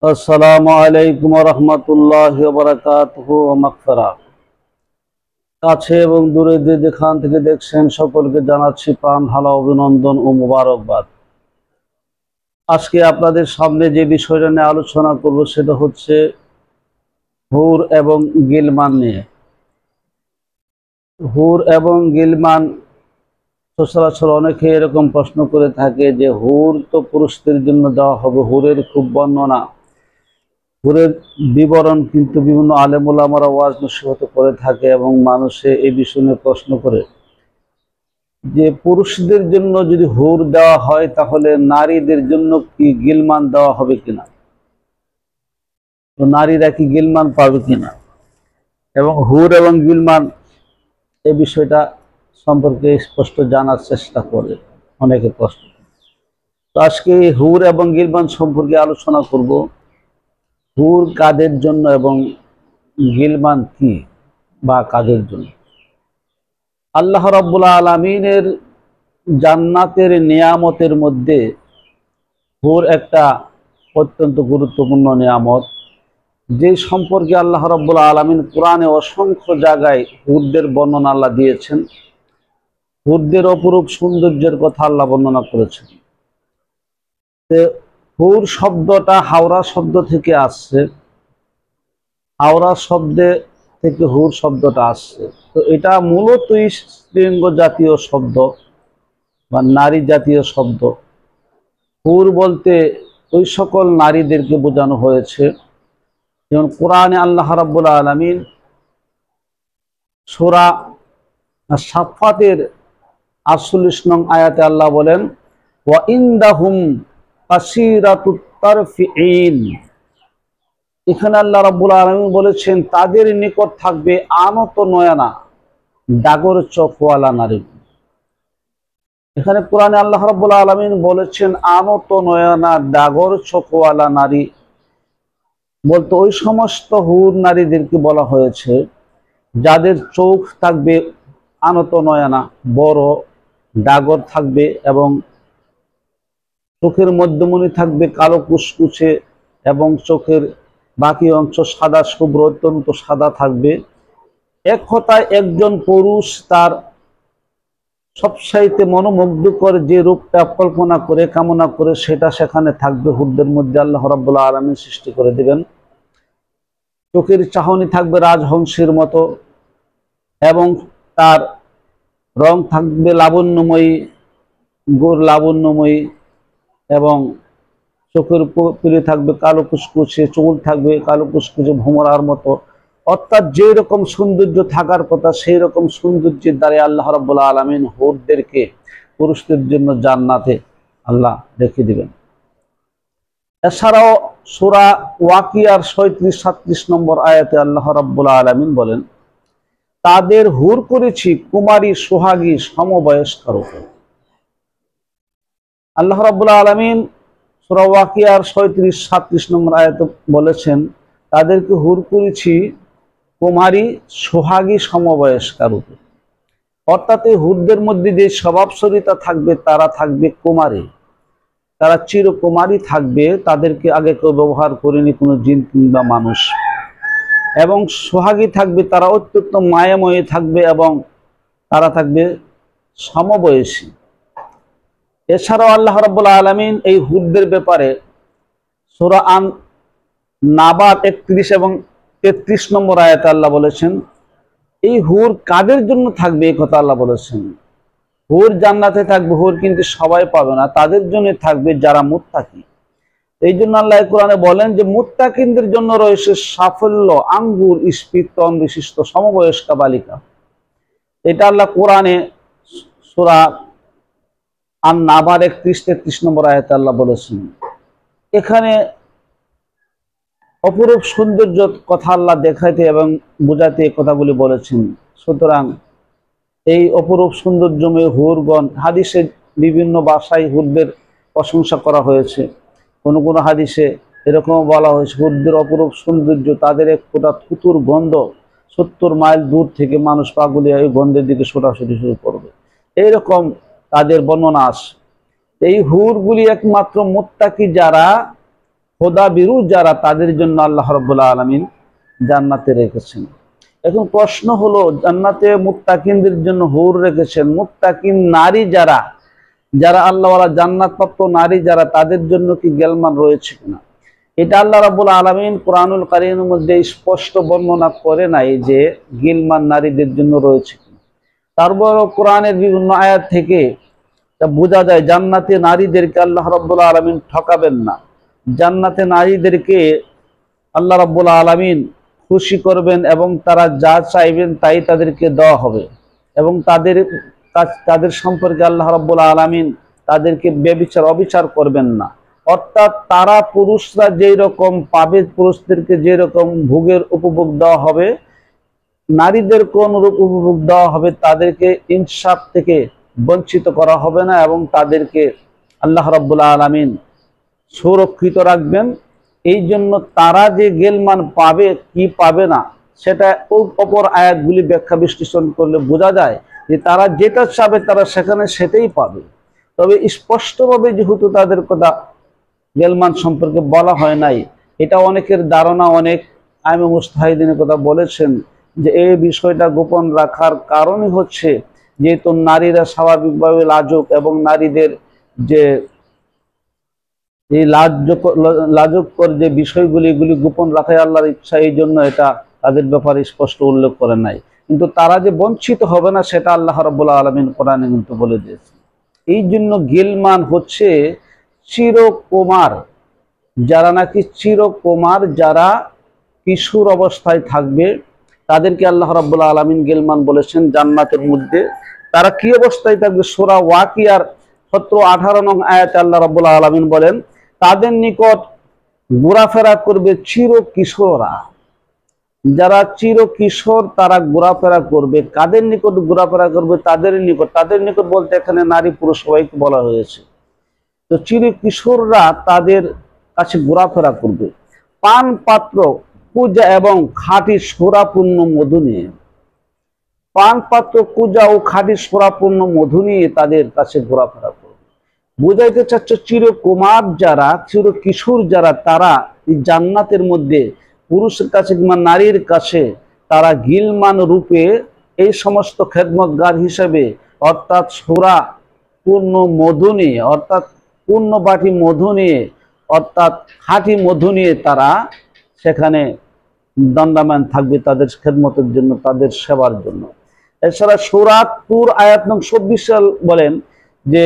আসসালামু আলাইকুম ওয়া রাহমাতুল্লাহি ওয়া বারাকাতুহু ওয়া মাগফিরাহ। কাছে এবং দূরে যে যেখান থেকে দেখছেন সকলকে জানাচ্ছি প্রাণ ঢালা অভিনন্দন ও মোবারকবাদ। আজকে আপনাদের সামনে যে বিষয়টা নিয়ে আলোচনা করব সেটা হচ্ছে হুর এবং গিলমান নিয়ে। হুর এবং গিলমান সচরাচর অনেকে এরকম প্রশ্ন করে থাকে যে হুর তো পুরুষদের জন্য দেওয়া হবে, হুরের খুব বর্ণনা, হুরের বিবরণ কিন্তু বিভিন্ন আলেম ওলামারা ওয়াজ নসিহত করে থাকে এবং মানুষে এই বিষয় নিয়ে প্রশ্ন করে যে পুরুষদের জন্য যদি হুর দেওয়া হয় তাহলে নারীদের জন্য কি গিলমান দেওয়া হবে কিনা, তো নারীরা কি গিলমান পাবে কিনা, এবং হুর এবং গিলমান এই বিষয়টা সম্পর্কে স্পষ্ট জানার চেষ্টা করে অনেকে প্রশ্ন। তো আজকে হুর এবং গিলমান সম্পর্কে আলোচনা করব। হুর কাদের জন্য এবং গিলমান কি বা কাদের জন্য। আল্লাহ রাব্বুল আলামিনের জান্নাতের নিয়ামতের মধ্যে হুর একটা অত্যন্ত গুরুত্বপূর্ণ নিয়ামত, যে সম্পর্কে আল্লাহ রাব্বুল আলামিন কোরআনে অসংখ্য জায়গায় হুরদের বর্ণনা আল্লাহ দিয়েছেন। হুরদের অপরূপ সৌন্দর্যের কথা আল্লাহ বর্ণনা করেছেন। হুর শব্দটা হাওরা শব্দ থেকে আসছে, হাওরা শব্দে থেকে হুর শব্দটা আসছে। তো এটা মূলতই স্ত্রীলিঙ্গ জাতীয় শব্দ বা নারী জাতীয় শব্দ। হুর বলতে ওই সকল নারীদেরকে বোঝানো হয়েছে, যেমন কোরআনে আল্লাহ রাব্বুল আলামিন সূরা সাফফাতের 48 নং আয়াতে আল্লাহ বলেন, ওয়া ইনদাহুম কাসীরাতুত তারফিঈন। এখানে আল্লাহ রাব্বুল আলামিন বলেছেন তাদের নিকট থাকবে আনত নয়না ডাগর চোখওয়ালা নারী। এখানে কোরআনে আল্লাহ রাব্বুল আলামিন বলেছেন আনত নয়না ডাগর চোখওয়ালা নারী, বলতে ওই সমস্ত হুর নারীদেরকে বলা হয়েছে যাদের চোখ থাকবে আনত নয়না, বড় ডাগর থাকবে এবং চোখের মধ্যমণি থাকবে কালো কুচকুচে এবং চোখের বাকি অংশ সাদা শুভ্র অত্যন্ত সাদা থাকবে। এক কথায় একজন পুরুষ তার সবচাইতে মনোমুগ্ধকর যে রূপটা কল্পনা করে কামনা করে সেটা সেখানে থাকবে। হুরদের মধ্যে আল্লাহ রাব্বুল আলামিন সৃষ্টি করে দিবেন। চোখের চাহনি থাকবে রাজহংসের মতো এবং তার রং থাকবে লাবণ্যময়ী, গোর লাবণ্যময়ী, এবং চোখের উপরে থাকবে কালো কুচকুচে, চুল থাকবে কালো কুচকুচে ভোমরার মতো। অর্থাৎ যে রকম সৌন্দর্য থাকার কথা সেই রকম সৌন্দর্যের দ্বারা আল্লাহ রাব্বুল আলামিন হুরদেরকে পুরুষদের জন্য জান্নাতে আল্লাহ রেখে দিবেন। এছাড়াও সূরা ওয়াকিয়ার 37-38 নম্বর আয়াতে আল্লাহ রাব্বুল আলামিন বলেন, তাদের হুর করেছি কুমারী সোহাগী সমবয়স্কার উপর। আল্লাহ রাব্বুল আলামিন সূরা ওয়াকিয়ার 37-38 নম্বর আয়াতে বলেছেন তাদেরকে হুর করেছি কুমারী সোহাগী সমবয়স্কার উপর। অর্থাৎ এই হুরদের মধ্যে যে স্বভাবচরিতা থাকবে তারা থাকবে কুমারী, তারা চিরকুমারী থাকবে, তাদেরকে আগে কেউ ব্যবহার করেনি কোনো জিন কিংবা মানুষ। এবং সোহাগী থাকবে, তারা অত্যন্ত মায়াময়ী থাকবে এবং তারা থাকবে সমবয়সী। এছাড়াও আল্লাহ রাব্বুল আলামিন এই হুরদের ব্যাপারে সূরা আন নাবার 31 এবং 33 নম্বর আয়াতে আল্লাহ বলেছেন এই হুর কাদের জন্য থাকবে এই কথা আল্লাহ বলেছেন। হুর জান্নাতে থাকবে, হুর কিন্তু সবাই পাবে না, তাদের জন্য থাকবে যারা মুত্তাকি। এই জন্য আল্লাহ কোরআনে বলেন যে মুত্তাকিনদের জন্য রয়েছে সাফল্য আঙ্গুর স্ফীতন বিশিষ্ট সমবয়স্কা বালিকা। এটা আল্লাহ কোরআনে সূরা আন নাবার 31-33 নম্বর আয়াতে আল্লাহ বলেছেন। এখানে অপরূপ সৌন্দর্য কথা আল্লাহ দেখাইতে এবং বোঝাতে কথাগুলি বলেছেন। সুতরাং এই অপরূপ সৌন্দর্যময় হুরগণ, হাদিসে বিভিন্ন ভাষায় হুরদের প্রশংসা করা হয়েছে। কোনো কোনো হাদিসে এরকম বলা হয়েছে হুরদের অপরূপ সৌন্দর্য, তাদের এক ফোঁটা থুতুর গন্ধ 70 মাইল দূর থেকে মানুষ পাগুলিয়া এই গন্ধের দিকে ছোটাছুটি শুরু করবে, এইরকম তাদের বর্ণনা আছে। এই হুরগুলি একমাত্র মুত্তাকি যারা খোদা বিরু যারা, তাদের জন্য আল্লাহ রাব্বুল আলামিন জান্নাতে রেখেছেন। এখন প্রশ্ন হলো, জান্নাতে মুত্তাকিনদের জন্য হুর রেখেছেন, মুত্তাকিন নারী যারা, যারা আল্লাহওয়ালা জান্নাতপ্রাপ্ত নারী যারা, তাদের জন্য কি গেলমান রয়েছে কিনা? এটা আল্লাহ রাব্বুল আলামিন কোরআনুল কারীমের মধ্যে স্পষ্ট বর্ণনা করে নাই যে গিলমান নারীদের জন্য রয়েছে কিনা। তারপরও কোরআনের বিভিন্ন আয়াত থেকে তা বোঝা যায় জান্নাতে নারীদেরকে আল্লাহ রাব্বুল আলামিন ঠকাবেন না। জান্নাতে নারীদেরকে আল্লাহ রাব্বুল আলামিন খুশি করবেন এবং তারা যা চাইবেন তাই তাদেরকে দেওয়া হবে, এবং তাদের সম্পর্কে আল্লাহ রাব্বুল আলামিন তাদেরকে বেবিচার অবিচার করবেন না। অর্থাৎ তারা পুরুষরা যেই রকম পাবে, পুরুষদেরকে যে রকম ভোগের উপভোগ দেওয়া হবে, নারীদেরকে অনুরূপ উপভোগ দেওয়া হবে। তাদেরকে ইনসাফ থেকে বঞ্চিত করা হবে না এবং তাদেরকে আল্লাহ রাব্বুল আলামিন সুরক্ষিত রাখবেন। এই জন্য তারা যে গেলমান পাবে কি পাবে না, সেটা অপর আয়াতগুলি ব্যাখ্যা বিশ্লেষণ করলে বোঝা যায় যে তারা যেটা চাবে তারা সেখানে সেটাই পাবে। তবে স্পষ্টভাবে যেহেতু তাদের কথা গেলমান সম্পর্কে বলা হয় নাই, এটা অনেকের ধারণা, অনেক আইমে মুজতাহিদিনের কথা বলেছেন যে এই বিষয়টা গোপন রাখার কারণই হচ্ছে যেহেতু নারীরা স্বাভাবিকভাবে লাজুক, এবং নারীদের যে এই লাজুকর যে বিষয়গুলি, এগুলি গোপন রাখাই আল্লাহর ইচ্ছা। এই জন্য এটা তাদের ব্যাপারে স্পষ্ট উল্লেখ করে নাই। কিন্তু তারা যে বঞ্চিত হবে না সেটা আল্লাহ রাব্বুল আলামিন কোরআনে কিন্তু বলে দিয়েছে। এই জন্য গিলমান হচ্ছে চিরকুমার, যারা নাকি চিরকুমার, যারা কিশোর অবস্থায় থাকবে, তাদেরকে আল্লাহ রাব্বুল আলামিন গিলমান বলেছেন জান্নাতের মধ্যে। তারা কি অবস্থায় থাকবে? সূরা ওয়াকিয়ার 17-18 নং আয়াতে আল্লাহ রাব্বুল আলামিন বলেন, তাদের নিকট ঘোরাফেরা করবে চির কিশোররা। যারা চির কিশোর তারা ঘোরাফেরা করবে। কাদের নিকট ঘোরাফেরা করবে? তাদের নিকট। তাদের নিকট বলতে এখানে নারী পুরুষ সবাইকে বলা হয়েছে। তো চির কিশোররা তাদের কাছে ঘোরাফেরা করবে পান পাত্র, পূজা এবং খাঁটি সোরাপূর্ণ মধু নিয়ে। পান পাত্র, পূজা ও খাঁটি সোরাপূর্ণ মধু নিয়ে তাদের কাছে ঘোরাফেরা করবে। বুঝাইতে চাচ্ছে চিরকুমার যারা, চির কিশোর যারা, তারা এই জান্নাতের মধ্যে পুরুষের কাছে কিংবা নারীর কাছে তারা গিলমান রূপে এই সমস্ত খেদমতগার হিসেবে, অর্থাৎ সোরা পূর্ণ মধু নিয়ে, অর্থাৎ পূর্ণ বাটি মধু নিয়ে, অর্থাৎ খাঁটি মধু নিয়ে তারা সেখানে দণ্ডায়মান থাকবে তাদের খেদমতের জন্য, তাদের সেবার জন্য। এছাড়া সূরা তুর আয়াত নং 24 বলেন যে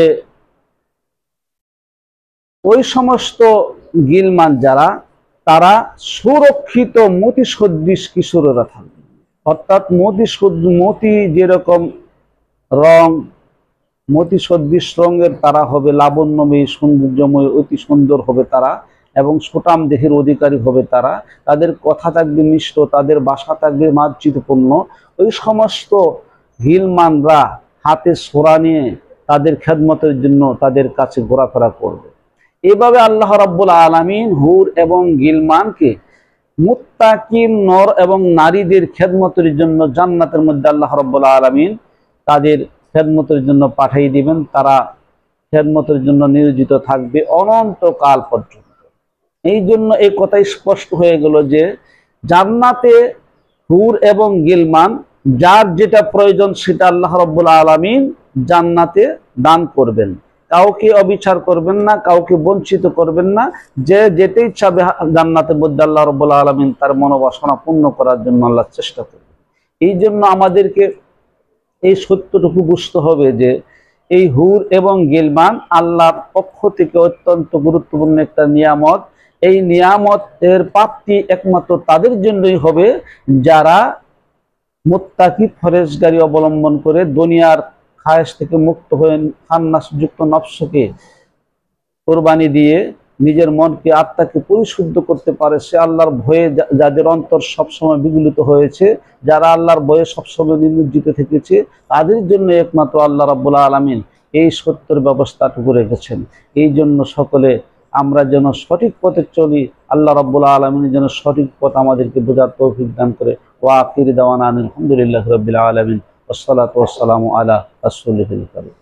ওই সমস্ত গিলমান যারা, তারা সুরক্ষিত মতি সদৃশ কিশোরেরা থাকবে। অর্থাৎ মতি যেরকম রং, মতি সদৃশ রঙের তারা হবে, লাবণ্যময়ী, সৌন্দর্যময়, অতি সুন্দর হবে তারা, এবং সুঠাম দেহের অধিকারী হবে তারা। তাদের কথা থাকবে মিষ্ট, তাদের ভাষা থাকবে মার্জিতপূর্ণ। ওই সমস্ত গিলমানরা হাতে সোরা নিয়ে তাদের খেদমতের জন্য তাদের কাছে ঘোরাফেরা করবে। এভাবে আল্লাহ রাব্বুল আলামিন হুর এবং গিলমানকে মুত্তাকিন নর এবং নারীদের খেদমতের জন্য জান্নাতের মধ্যে আল্লাহ রাব্বুল আলামিন তাদের খেদমতের জন্য পাঠিয়ে দিবেন। তারা খেদমতের জন্য নিয়োজিত থাকবে অনন্তকাল পর্যন্ত। এই জন্য এই কথাই স্পষ্ট হয়ে গেল যে জান্নাতে হুর এবং গিলমান যার যেটা প্রয়োজন সেটা আল্লাহ রাব্বুল আলামিন জান্নাতে দান করবেন। কাউকে অবিচার করবেন না, কাউকে বঞ্চিত করবেন না। যে যেতেই চাবে জান্নাতের মধ্যে আল্লাহ রাব্বুল আলামিন তার মনোবাসনা পূর্ণ করার জন্য আল্লাহ চেষ্টা করবেন। এই জন্য আমাদেরকে এই সত্যটুকু বুঝতে হবে যে এই হুর এবং গিলমান আল্লাহর পক্ষ থেকে অত্যন্ত গুরুত্বপূর্ণ একটা নিয়ামত। এই নিয়ামত এর প্রাপ্তি একমাত্র তাদের জন্যই হবে যারা মুত্তাকি ফরেজগারি অবলম্বন করে দুনিয়ার খায়েশ থেকে মুক্ত হয়ে খান্নাসযুক্ত নফসকে কোরবানি দিয়ে নিজের মনকে, আত্মাকে পরিশুদ্ধ করতে পারে। সে আল্লাহর ভয়ে যাদের অন্তর সবসময় বিগলিত হয়েছে, যারা আল্লাহর ভয়ে সবসময় নিমজ্জিত থেকেছে, তাদের জন্য একমাত্র আল্লাহ রাব্বুল আলামিন এই সত্যের ব্যবস্থাটুকু রেখেছেন। এই জন্য সকলে আমরা যেন সঠিক পথে চলি, আল্লাহ রাব্বুল আলামিন যেন সঠিক পথ আমাদেরকে বোঝার তৌফিক দান করে। ওয়া আখির দাওয়ানা আলহামদুলিল্লাহি রাব্বিল আলামিন, ওয়াসসালাতু ওয়াসসালামু আলা রাসূলিল কারীম।